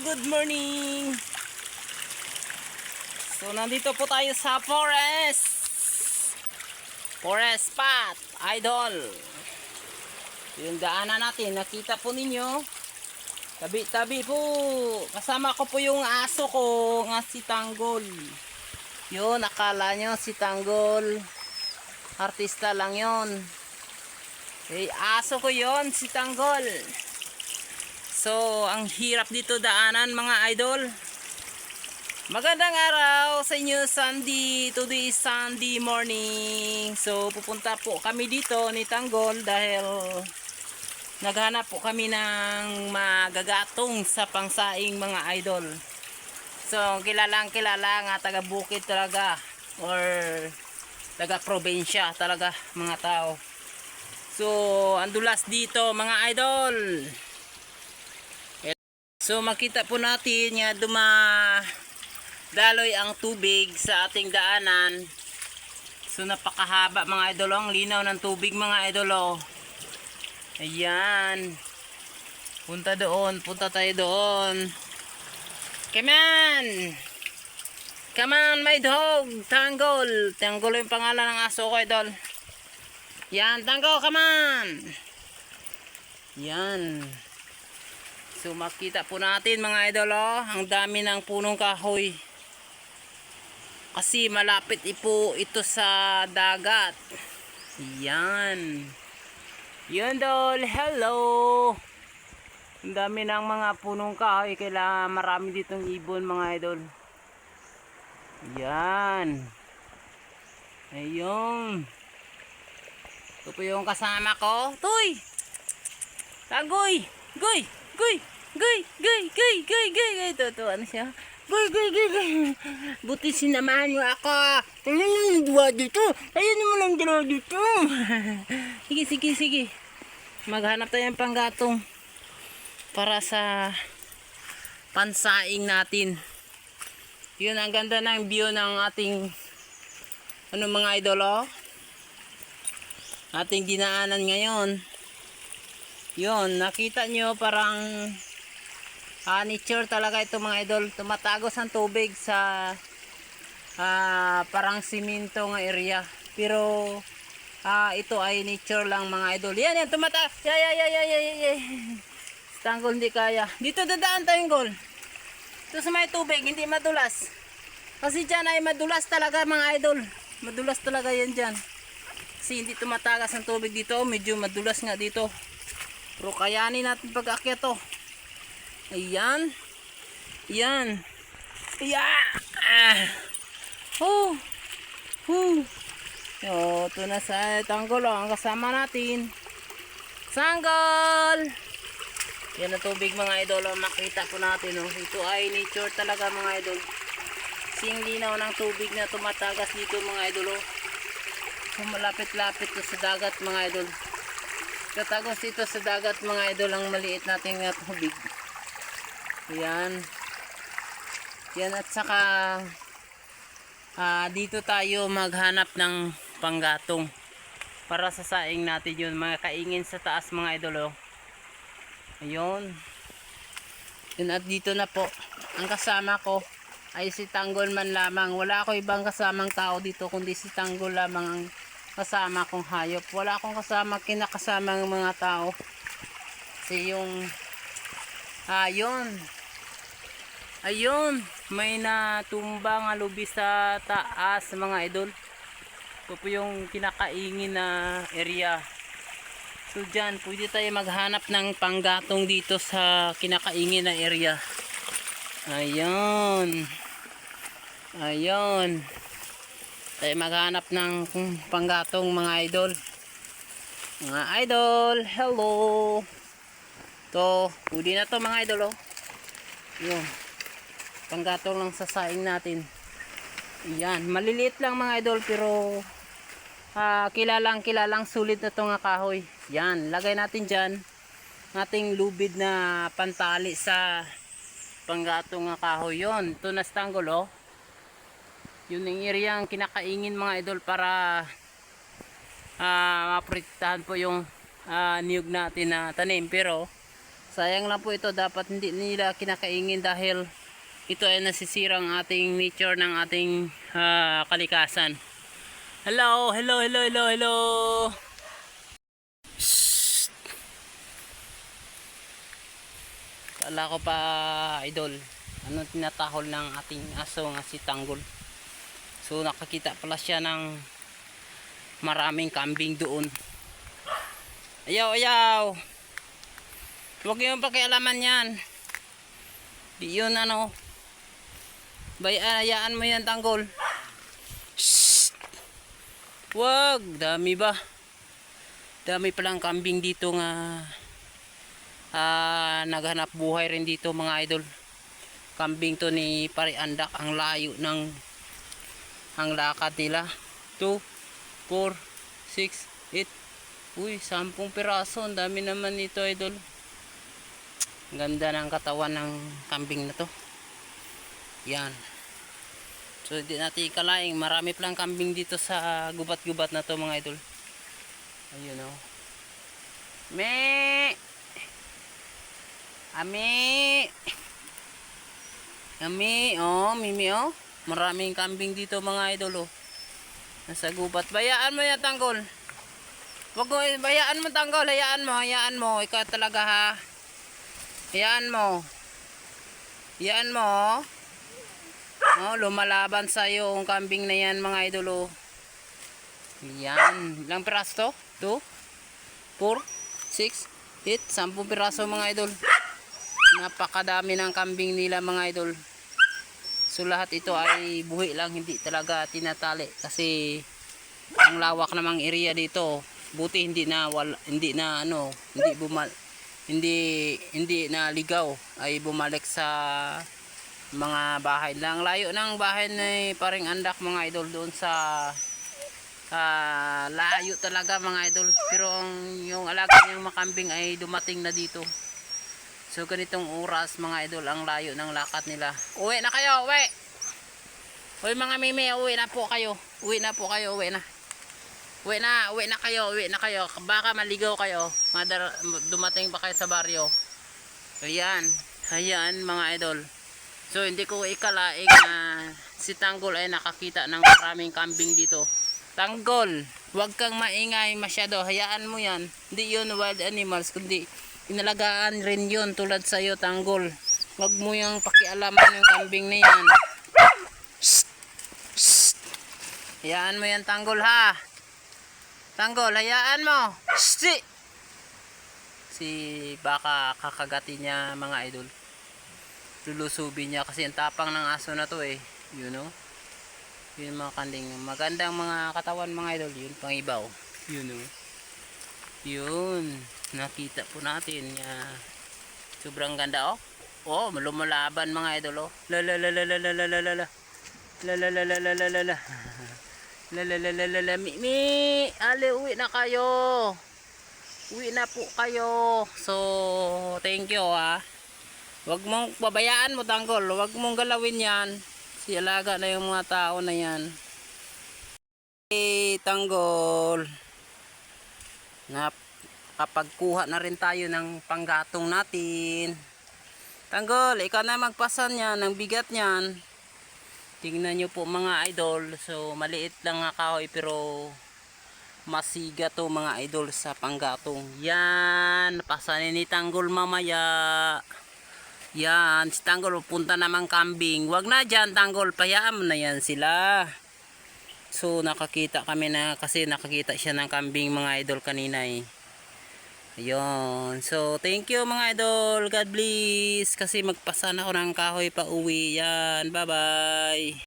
good morning. So nandito po tayo sa forest. Forest spot, idol. Yung daanan natin, nakita po ninyo. Tabi-tabi po. Kasama ko po yung aso ko, nga si Tanggol. Yun, akala nyo si Tanggol. Artista lang yun. Eh, aso ko yon, si Tanggol. So, ang hirap dito daanan mga idol. Magandang araw sa inyo, Sunday. Today is Sunday morning. So, pupunta po kami dito ni Tanggol dahil naghanap po kami ng magagatong sa pangsaing mga idol. So, kilalang kilala nga taga bukid talaga or taga probinsya talaga mga tao. So, andulas dito mga idol. So makita po natin nga dumadaloy ang tubig sa ating daanan. So napakahaba mga idol, ang linaw ng tubig mga idol. Ayan. Punta tayo doon. Come on. Come on my dog, Tanggol. Tanggol yung pangalan ng aso ko idol. Yan, Tanggol, come on. Yan. So makita po natin mga idol, ang dami ng punong kahoy. Kasi malapit po ito sa dagat. Yan. Yun dol, hello. Ang dami ng mga punong kahoy, kaya marami ditong ibon mga idol. Yan. Ayun. Ito po yung kasama ko. Toy! Tagoy! Goy! Ito, ano siya? Goy. Buti sinamahan nyo ako. Ayun yung dua dito. Ayun mo lang dalawa dito. Sige. Maghanap tayo ng panggatong para sa pansaing natin. Yun, ang ganda ng view ng ating mga idol, ating dinaanan ngayon. Yun, nakita nyo parang nature talaga ito mga idol. Tumatagos ang tubig sa parang simento nga area. Pero ito ay nature lang mga idol. Yan, tumatagos. Tanggol hindi kaya. Dito dadaan tayong gol. Ito sa may tubig, hindi madulas. Kasi dyan ay madulas talaga mga idol. Madulas talaga yan dyan. Kasi hindi tumatagas ang tubig dito. Medyo madulas nga dito. Pero kayanin natin pag-akyat to. Ayan. Yan. Ito na sa Tanggol, ang kasama natin. Tanggol! Yan ang tubig mga idol. Makita po natin. Ito ay nature talaga mga idol. Sing linaw ng tubig na tumatagas dito mga idol. So, malapit-lapit to sa dagat mga idol. Katagos dito sa dagat mga idol ang maliit nating tubig. Ayan. Yan, at saka dito tayo maghanap ng panggatong para sa saing natin yun. Mga kaingin sa taas mga idol. Ayun. Yun, at dito na po. Ang kasama ko ay si Tanggol man lamang. Wala ako ibang kasamang tao dito kundi si Tanggol lamang ang kasama kong hayop. Wala akong kinakasamang mga tao. Kasi yung ayun, may natumba nga lubi sa taas mga idol. Ito po yung kinakaingin na area. So dyan, pwede tayo maghanap ng panggatong dito sa kinakaingin na area. Ayun. Tayo maghanap ng panggatong mga idol. Mga idol, hello. To, pwede na to mga idol. Yun. Panggatong lang sa saing natin. Ayan, maliliit lang mga idol pero kilalang sulit na to nga kahoy. Yan, lagay natin dyan ating lubid na pantali sa panggatong nga kahoy. Yun, ito na Tanggol. Yun ang area ang kinakaingin mga idol para maprotektahan po yung niyog natin na tanim. Pero Sayang lang po ito, dapat hindi nila kinakaingin dahil ito ay nasisira ang ating nature ng ating kalikasan. Hello, hello, hello, hello, hello. Shhh. Kala ko pa, idol, ano tinatahol ng ating aso nga si Tanggol. So nakakita pala siya ng maraming kambing doon. Ayaw, ayaw. Huwag yung pakialaman yan. Di yun ano. Hayaan mo yan, Tanggol. Shhh. Wag, dami ba? Dami palang kambing dito nga naghanap buhay rin dito mga idol. Kambing to ni Pare Andak, ang layo ng ang lakad nila. 2, 4, 6, 8. Uy, 10 piraso. Ang dami naman nito, idol. Ganda ng katawan ng kambing na to. Yan. So hindi natin ikalaing marami palang kambing dito sa gubat-gubat na to mga idol. Ayun o. Me! Ami! Ami! Oh, Mimi oh. Maraming kambing dito mga idol oh. Nasa gubat. Bayaan mo yan, Tanggol. Wag mo, bayaan mo, Tanggol. Hayaan mo, hayaan mo. Ikaw talaga ha. Hayaan mo. Hayaan mo oh. Oh, lumalaban sa iyo ang kambing na yan mga idol oh. Yan. Ilang piraso to? 2, 4, 6, 8, 10 piraso mga idol. Napakadami ng kambing nila mga idol. So lahat ito ay buhi lang, hindi talaga tinatali kasi ang lawak namang area dito. Buti hindi na hindi na ligaw ay bumalik sa mga bahay lang. Layo ng bahay ni Paring Andak mga idol doon sa layo talaga mga idol. Pero yung alaga niyang makambing ay dumating na dito. So ganitong oras mga idol ang layo ng lakad nila. Uwi na kayo, uwi. Uy mga mimi, uwi na po kayo. Uwi na po kayo, uwi na. Uwi na kayo, uwi na kayo. Baka maligaw kayo. Dumating pa kayo sa baryo. Ayan, ayan mga idol. So hindi ko ikalaing na si Tanggol ay nakakita ng maraming kambing dito. Tanggol, huwag kang maingay masyado. Hayaan mo yan. Hindi yun wild animals, kundi inalagaan rin yun tulad sa iyo, Tanggol. Huwag mo yung pakialaman yung kambing na yan. Shhh! Shhh! Hayaan mo yan, Tanggol ha. Tanggol, hayaan mo. Shhh! Si baka kakagatin niya mga idol. Lulusubin niya kasi ang tapang ng aso na to eh. You know? Yun mga kanding. Magandang mga katawan mga idol. Yun pang ibaw. You know? Yun. Nakita po natin sobrang ganda oh. Oh, lumalaban mga idol oh. La la la la la la la la la la la la la la la la la la la la mi ale uwi na kayo. Uwi na po kayo. So thank you ah. Wag mong babayaan mo, Tanggol. Wag mong galawin yan. Si alaga na yung mga tao na yan. Hey, Tanggol. Kapagkuha na rin tayo ng panggatong natin. Tanggol, ikaw na magpasan yan ng bigat niyan. Tingnan nyo po mga idol. So maliit lang nga kahoy pero masiga to mga idol sa panggatong. Yan, pasanin ni Tanggol mamaya. Yan, si Tanggol punta namang kambing. Wag na dyan, Tanggol, payaan mo na yan sila. So nakakita kami na kasi nakakita siya ng kambing mga idol kanina eh. Ayun. So thank you mga idol. God bless. Kasi magpasan ako ng kahoy pa uwi. Yan. Bye bye.